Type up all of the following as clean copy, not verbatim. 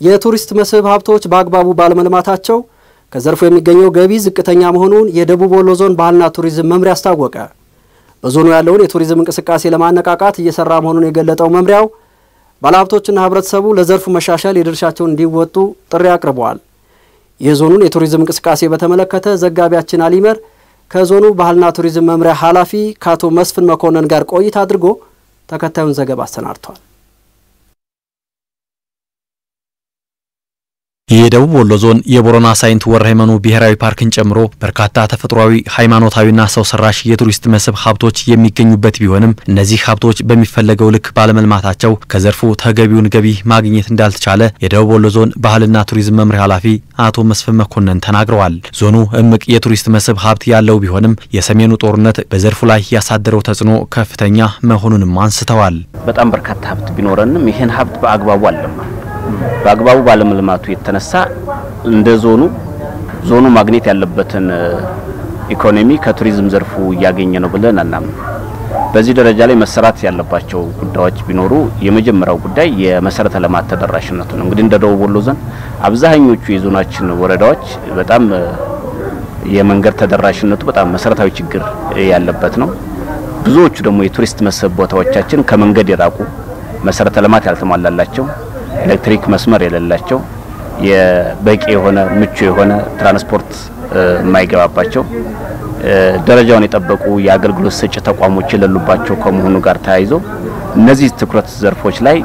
የቱሪስት መስህብ ሀብቶች በአግባቡ ባለመልማታቸው ከዘርፉ የሚገኘው ገቢ ዝቅተኛ መሆኑን የደቡብ ወሎ ዞን ባህልና ቱሪዝም መምሪያ አስታወቀ። በዞኑ ያለውን የቱሪዝም እንቅስቃሴ ለማነቃቃት እየሰራ መሆኑን የገለጸው መምሪያው ባለሀብቶችና ህብረተሰቡ ለዘርፉ መሻሻል የድርሻቸውን እንዲወጡ ጥሪ አቅርበዋል። የዞኑን የቱሪዝም እንቅስቃሴ በተመለከተ ዘጋቢያችን አሊመር ከዞኑ ባህልና ቱሪዝም መምሪያ ኃላፊ ከአቶ መስፍን መኮንን ጋር ቆይታ አድርጎ ተከታዩን ዘገባ አሰናድቷል። የደቡብ ወሎ ዞን የቦረና ሳይንት ወረህመኑ ብሔራዊ ፓርክን ጨምሮ በርካታ ተፈጥሯዊ ሃይማኖታዊና ሰው ሰራሽ የቱሪስት መስህብ ሀብቶች የሚገኙበት ቢሆንም እነዚህ ሀብቶች በሚፈለገው ልክ ባለመልማታቸው ከዘርፉ ተገቢውን ገቢ ማግኘት እንዳልተቻለ የደቡብ ወሎ ዞን ባህልና ቱሪዝም መምሪያ ኃላፊ አቶ መስፍን መኮንን ተናግረዋል። ዞኑ እምቅ የቱሪስት መስህብ ሀብት ያለው ቢሆንም የሰሜኑ ጦርነት በዘርፉ ላይ ያሳደረው ተጽዕኖ ከፍተኛ መሆኑንም አንስተዋል። በጣም በርካታ ሀብት ቢኖርንም ይሄን ሀብት በአግባቡ አለማ በአግባቡ ባለመልማቱ የተነሳ እንደ ዞኑ ማግኘት ያለበትን ኢኮኖሚ ከቱሪዝም ዘርፉ ያገኘ ነው ብለን አናምን። በዚህ ደረጃ ላይ መሰራት ያለባቸው ጉዳዮች ቢኖሩ የመጀመሪያው ጉዳይ የመሰረተ ልማት ተደራሽነቱ ነው። እንግዲህ እንደ ደቡብ ወሎ ዞን አብዛኞቹ የዞናችን ወረዳዎች በጣም የመንገድ ተደራሽነቱ በጣም መሰረታዊ ችግር ያለበት ነው። ብዙዎቹ ደግሞ የቱሪስት መስህብ ቦታዎቻችን ከመንገድ የራቁ መሰረተ ልማት ያልተሟላላቸው ኤሌክትሪክ መስመር የሌላቸው የበቂ የሆነ ምቹ የሆነ ትራንስፖርት የማይገባባቸው ደረጃውን የጠበቁ የአገልግሎት ሰጪ ተቋሞች የሌሉባቸው ከመሆኑ ጋር ተያይዞ እነዚህ ትኩረት ዘርፎች ላይ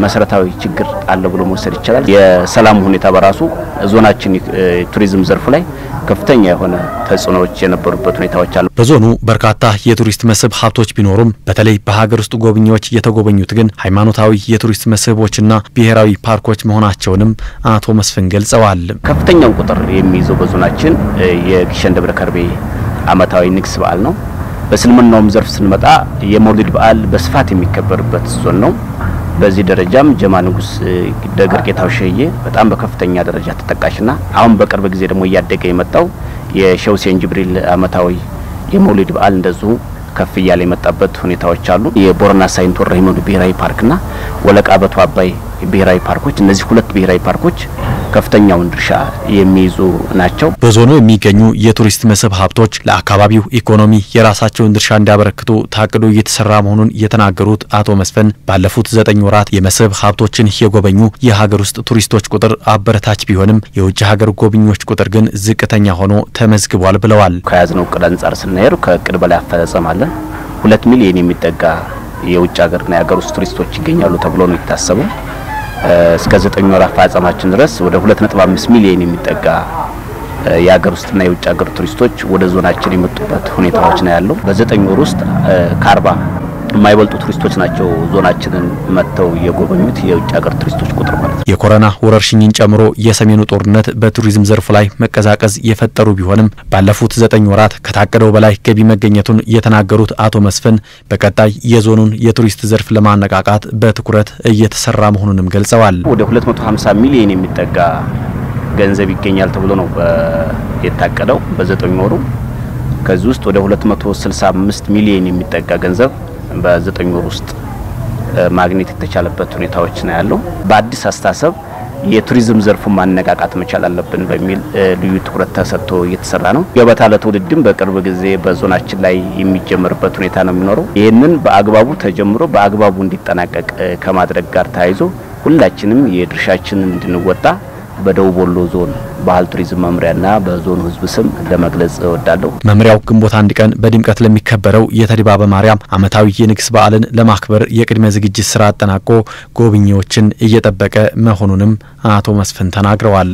መሰረታዊ ችግር አለ ብሎ መውሰድ ይችላል። የሰላም ሁኔታ በራሱ ዞናችን ቱሪዝም ዘርፍ ላይ ከፍተኛ የሆነ ተጽዕኖዎች የነበሩበት ሁኔታዎች አሉ። በዞኑ በርካታ የቱሪስት መስህብ ሀብቶች ቢኖሩም በተለይ በሀገር ውስጥ ጎብኚዎች የተጎበኙት ግን ሃይማኖታዊ የቱሪስት መስህቦችና ብሔራዊ ፓርኮች መሆናቸውንም አቶ መስፍን ገልጸዋል። ከፍተኛው ቁጥር የሚይዘው በዞናችን የግሸን ደብረ ከርቤ ዓመታዊ ንግስ በዓል ነው። በእስልምናውም ዘርፍ ስንመጣ የመውሊድ በዓል በስፋት የሚከበርበት ዞን ነው። በዚህ ደረጃም ጀማ ንጉስ ደገር ጌታው ሸዬ በጣም በከፍተኛ ደረጃ ተጠቃሽና አሁን በቅርብ ጊዜ ደግሞ እያደገ የመጣው የሼህ ሁሴን ጅብሪል ዓመታዊ የመውሊድ በዓል እንደዚሁ ከፍ እያለ የመጣበት ሁኔታዎች አሉ። የቦረና ሳይንት ወረህመኑ ብሔራዊ ፓርክና ወለቃ በቱ አባይ ብሔራዊ ፓርኮች እነዚህ ሁለት ብሔራዊ ፓርኮች ከፍተኛውን ድርሻ የሚይዙ ናቸው። በዞኑ የሚገኙ የቱሪስት መስህብ ሀብቶች ለአካባቢው ኢኮኖሚ የራሳቸውን ድርሻ እንዲያበረክቱ ታቅዶ እየተሰራ መሆኑን የተናገሩት አቶ መስፍን ባለፉት 9 ወራት የመስህብ ሀብቶችን የጎበኙ የሀገር ውስጥ ቱሪስቶች ቁጥር አበረታች ቢሆንም የውጭ ሀገር ጎብኚዎች ቁጥር ግን ዝቅተኛ ሆኖ ተመዝግቧል ብለዋል። ከያዝነው እቅድ አንጻር ስናየው ከእቅድ በላይ አፈጻጸም አለ። 2 ሚሊዮን የሚጠጋ የውጭ ሀገርና የሀገር ውስጥ ቱሪስቶች ይገኛሉ ተብሎ ነው የታሰበው። እስከ 9 ወር አፈጻጸማችን ድረስ ወደ 2.5 ሚሊዮን የሚጠጋ የሀገር ውስጥና የውጭ ሀገር ቱሪስቶች ወደ ዞናችን የመጡበት ሁኔታዎች ነው ያለው። በ9 ወር ውስጥ ከ40 የማይበልጡ ቱሪስቶች ናቸው ዞናችንን መጥተው የጎበኙት የውጭ ሀገር ቱሪስቶች ቁጥር ማለት ነው። የኮሮና ወረርሽኝን ጨምሮ የሰሜኑ ጦርነት በቱሪዝም ዘርፍ ላይ መቀዛቀዝ የፈጠሩ ቢሆንም ባለፉት 9 ወራት ከታቀደው በላይ ገቢ መገኘቱን የተናገሩት አቶ መስፍን በቀጣይ የዞኑን የቱሪስት ዘርፍ ለማነቃቃት በትኩረት እየተሰራ መሆኑንም ገልጸዋል። ወደ 250 ሚሊዮን የሚጠጋ ገንዘብ ይገኛል ተብሎ ነው የታቀደው በ9 ወሩ። ከዚህ ውስጥ ወደ 265 ሚሊዮን የሚጠጋ ገንዘብ በ9 ወር ውስጥ ማግኘት የተቻለበት ሁኔታዎች ነው ያለው። በአዲስ አስተሳሰብ የቱሪዝም ዘርፉ ማነቃቃት መቻል አለብን በሚል ልዩ ትኩረት ተሰጥቶ እየተሰራ ነው። ገበታ ለትውልድም በቅርብ ጊዜ በዞናችን ላይ የሚጀምርበት ሁኔታ ነው የሚኖረው። ይሄንን በአግባቡ ተጀምሮ በአግባቡ እንዲጠናቀቅ ከማድረግ ጋር ተያይዞ ሁላችንም የድርሻችንን እንድንወጣ በደቡብ ወሎ ዞን ባህል ቱሪዝም መምሪያና በዞኑ ህዝብ ስም ለመግለጽ እወዳለሁ። መምሪያው ግንቦት 1 ቀን በድምቀት ለሚከበረው የተድባበ ማርያም ዓመታዊ የንግስ በዓልን ለማክበር የቅድመ ዝግጅት ስራ አጠናቆ ጎብኚዎችን እየጠበቀ መሆኑንም አቶ መስፍን ተናግረዋል።